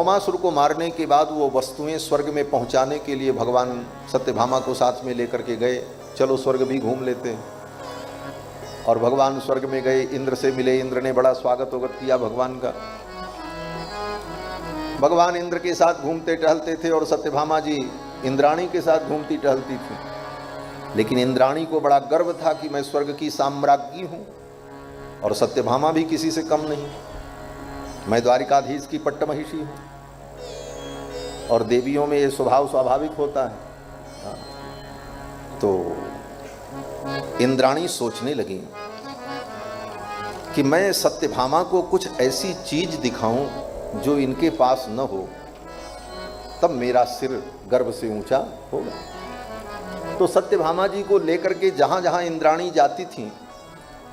भौमासुर को मारने के बाद वो वस्तुएं स्वर्ग में पहुंचाने के लिए भगवान सत्यभामा को साथ में लेकर के गए। चलो स्वर्ग भी घूम लेते हैं। और भगवान स्वर्ग में गए, इंद्र से मिले। इंद्र ने बड़ा स्वागत वगत किया भगवान का। भगवान इंद्र के साथ घूमते टहलते थे और सत्यभामा जी इंद्राणी के साथ घूमती टहलती थी। लेकिन इंद्राणी को बड़ा गर्व था कि मैं स्वर्ग की साम्राज्ञी हूं और सत्यभामा भी किसी से कम नहीं। मैं द्वारिकाधीश की पट्टमहिषी हूं और देवियों में ये स्वभाव स्वाभाविक होता है। तो इंद्राणी सोचने लगी कि मैं सत्यभामा को कुछ ऐसी चीज दिखाऊं जो इनके पास न हो, तब मेरा सिर गर्व से ऊंचा होगा। तो सत्यभामा जी को लेकर के जहां जहां इंद्राणी जाती थी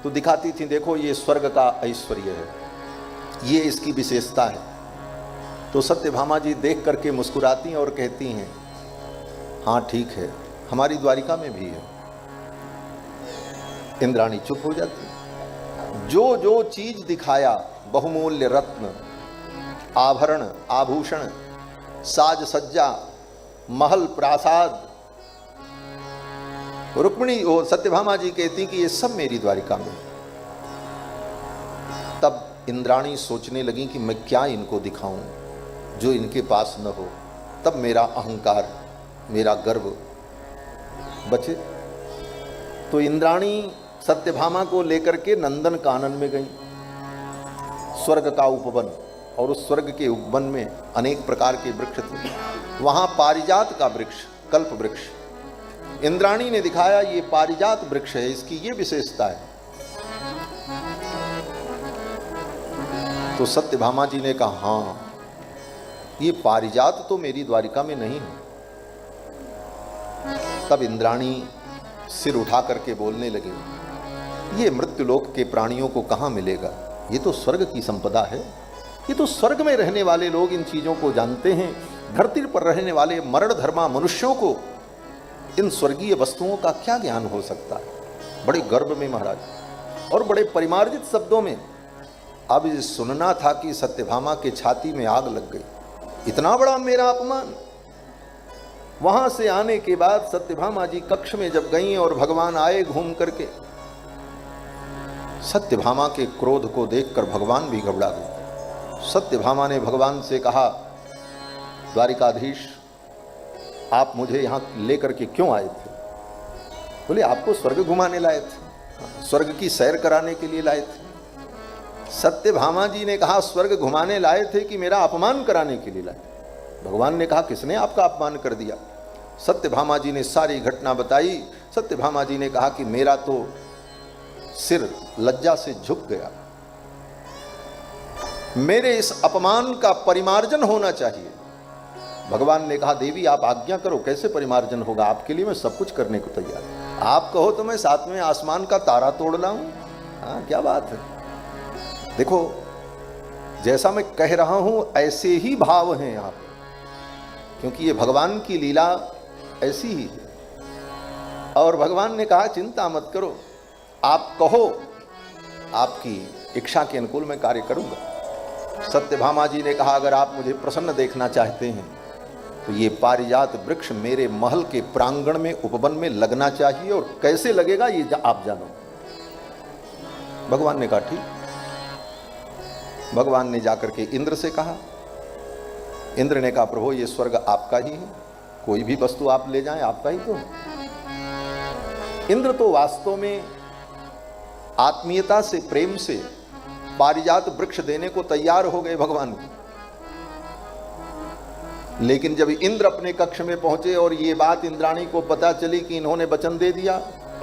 तो दिखाती थी, देखो ये स्वर्ग का ऐश्वर्य है, ये इसकी विशेषता है। तो सत्यभामा जी देख करके मुस्कुराती हैं और कहती हैं, हाँ ठीक है, हमारी द्वारिका में भी है। इंद्राणी चुप हो जाती। जो जो चीज दिखाया, बहुमूल्य रत्न, आभरण, आभूषण, साज सज्जा, महल, प्रासाद, रुक्मिणी और सत्यभामा जी कहती कि ये सब मेरी द्वारिका में। तब इंद्राणी सोचने लगी कि मैं क्या इनको दिखाऊं जो इनके पास न हो, तब मेरा अहंकार, मेरा गर्व बचे। तो इंद्राणी सत्यभामा को लेकर के नंदन कानन में गई, स्वर्ग का उपवन। और उस स्वर्ग के उपवन में अनेक प्रकार के वृक्ष थे। वहां पारिजात का वृक्ष, कल्प वृक्ष, इंद्राणी ने दिखाया ये पारिजात वृक्ष है, इसकी ये विशेषता है। तो सत्यभामा जी ने कहा, हाँ ये पारिजात तो मेरी द्वारिका में नहीं है। तब इंद्राणी सिर उठा करके बोलने लगी, ये मृत्युलोक के प्राणियों को कहाँ मिलेगा, ये तो स्वर्ग की संपदा है। ये तो स्वर्ग में रहने वाले लोग इन चीजों को जानते हैं। धरती पर रहने वाले मरण धर्मा मनुष्यों को इन स्वर्गीय वस्तुओं का क्या ज्ञान हो सकता है। बड़े गर्व में महाराज और बड़े परिमार्जित शब्दों में अब ये सुनना था कि सत्यभामा के छाती में आग लग गई। इतना बड़ा मेरा अपमान। वहां से आने के बाद सत्यभामा जी कक्ष में जब गई और भगवान आए घूम करके, सत्यभामा के क्रोध को देखकर भगवान भी घबरा गए। सत्यभामा ने भगवान से कहा, द्वारिकाधीश आप मुझे यहाँ लेकर के क्यों आए थे? बोले आपको स्वर्ग घुमाने लाए थे, स्वर्ग की सैर कराने के लिए लाए थे। सत्यभामा जी ने कहा, स्वर्ग घुमाने लाए थे कि मेरा अपमान कराने के लिए लाए? भगवान ने कहा, किसने आपका अपमान कर दिया? सत्यभामा जी ने सारी घटना बताई। सत्यभामा जी ने कहा कि मेरा तो सिर लज्जा से झुक गया, मेरे इस अपमान का परिमार्जन होना चाहिए। भगवान ने कहा, देवी आप आज्ञा करो, कैसे परिमार्जन होगा? आपके लिए मैं सब कुछ करने को तैयार हूं। आप कहो तो मैं सातवें आसमान का तारा तोड़ लाऊं। हाँ क्या बात है। देखो जैसा मैं कह रहा हूं ऐसे ही भाव हैं यहाँ पे, क्योंकि ये भगवान की लीला ऐसी ही है। और भगवान ने कहा, चिंता मत करो, आप कहो, आपकी इच्छा के अनुकूल मैं कार्य करूंगा। सत्यभामा जी ने कहा, अगर आप मुझे प्रसन्न देखना चाहते हैं तो ये पारिजात वृक्ष मेरे महल के प्रांगण में, उपवन में लगना चाहिए, और कैसे लगेगा ये आप जानो। भगवान ने कहा ठीक। भगवान ने जाकर के इंद्र से कहा। इंद्र ने कहा, प्रभु ये स्वर्ग आपका ही है, कोई भी वस्तु आप ले जाएं, आपका ही तो है। इंद्र तो वास्तव में आत्मीयता से, प्रेम से पारिजात वृक्ष देने को तैयार हो गए भगवान को। लेकिन जब इंद्र अपने कक्ष में पहुंचे और ये बात इंद्राणी को पता चली कि इन्होंने वचन दे दिया,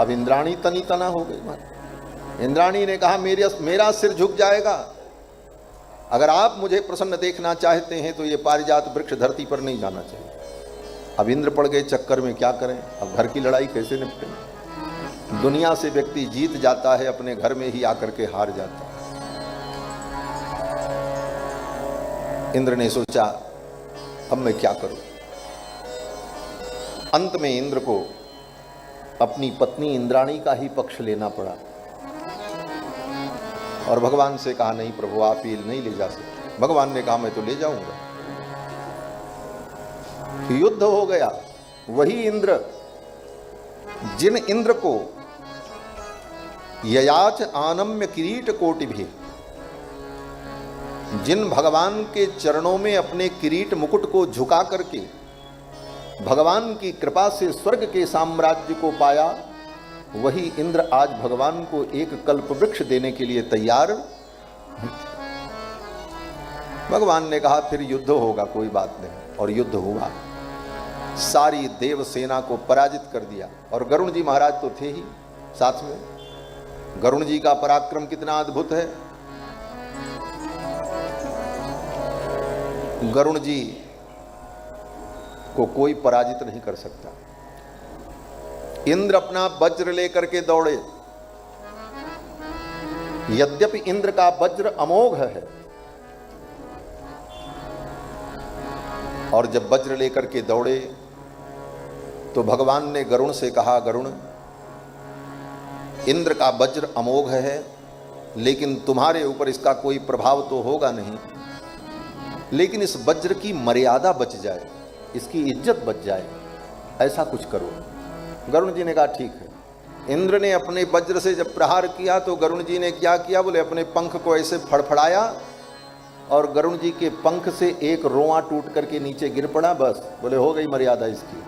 अब इंद्राणी तनी तना हो गई। इंद्राणी ने कहा, मेरा सिर झुक जाएगा। अगर आप मुझे प्रसन्न देखना चाहते हैं तो ये पारिजात वृक्ष धरती पर नहीं जाना चाहिए। अब इंद्र पड़ गए चक्कर में, क्या करें? अब घर की लड़ाई कैसे निपटे? दुनिया से व्यक्ति जीत जाता है, अपने घर में ही आकर के हार जाता है। इंद्र ने सोचा, अब मैं क्या करूं? अंत में इंद्र को अपनी पत्नी इंद्राणी का ही पक्ष लेना पड़ा और भगवान से कहा, नहीं प्रभु आप ये नहीं ले जा सकते। भगवान ने कहा, मैं तो ले जाऊंगा। युद्ध हो गया। वही इंद्र, जिन इंद्र को ययाच आनम्य किरीट कोटि भी, जिन भगवान के चरणों में अपने किरीट मुकुट को झुका करके भगवान की कृपा से स्वर्ग के साम्राज्य को पाया, वही इंद्र आज भगवान को एक कल्प वृक्ष देने के लिए तैयार। भगवान ने कहा फिर युद्ध होगा, कोई बात नहीं। और युद्ध हुआ, सारी देव सेना को पराजित कर दिया। और गरुण जी महाराज तो थे ही साथ में। गरुण जी का पराक्रम कितना अद्भुत है। गरुण जी को कोई पराजित नहीं कर सकता। इंद्र अपना वज्र लेकर के दौड़े। यद्यपि इंद्र का वज्र अमोघ है, और जब वज्र लेकर के दौड़े तो भगवान ने गरुण से कहा, गरुण, इंद्र का वज्र अमोघ है, लेकिन तुम्हारे ऊपर इसका कोई प्रभाव तो होगा नहीं, लेकिन इस वज्र की मर्यादा बच जाए, इसकी इज्जत बच जाए, ऐसा कुछ करो। गरुण जी ने कहा ठीक है। इंद्र ने अपने वज्र से जब प्रहार किया तो गरुण जी ने क्या किया, बोले अपने पंख को ऐसे फड़फड़ाया और गरुण जी के पंख से एक रोआ टूट करके नीचे गिर पड़ा। बस बोले हो गई मर्यादा इसकी।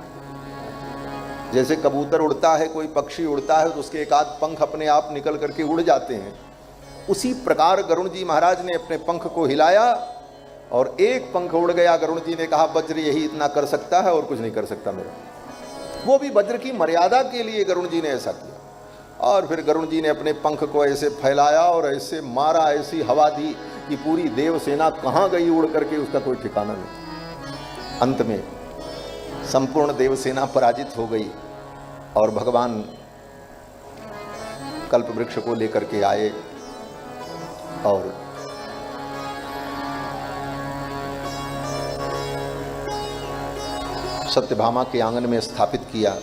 जैसे कबूतर उड़ता है, कोई पक्षी उड़ता है तो उसके एक आध पंख अपने आप निकल करके उड़ जाते हैं, उसी प्रकार गरुण जी महाराज ने अपने पंख को हिलाया और एक पंख उड़ गया। गरुण जी ने कहा वज्र यही इतना कर सकता है और कुछ नहीं कर सकता मेरा। वो भी वज्र की मर्यादा के लिए गरुण जी ने ऐसा किया। और फिर गरुण जी ने अपने पंख को ऐसे फैलाया और ऐसे मारा, ऐसी हवा दी कि पूरी देव सेना कहाँ गई उड़ करके, उसका कोई ठिकाना नहीं। अंत में संपूर्ण देव सेना पराजित हो गई और भगवान कल्प वृक्ष को लेकर के आए और सत्यभामा के आंगन में स्थापित किया।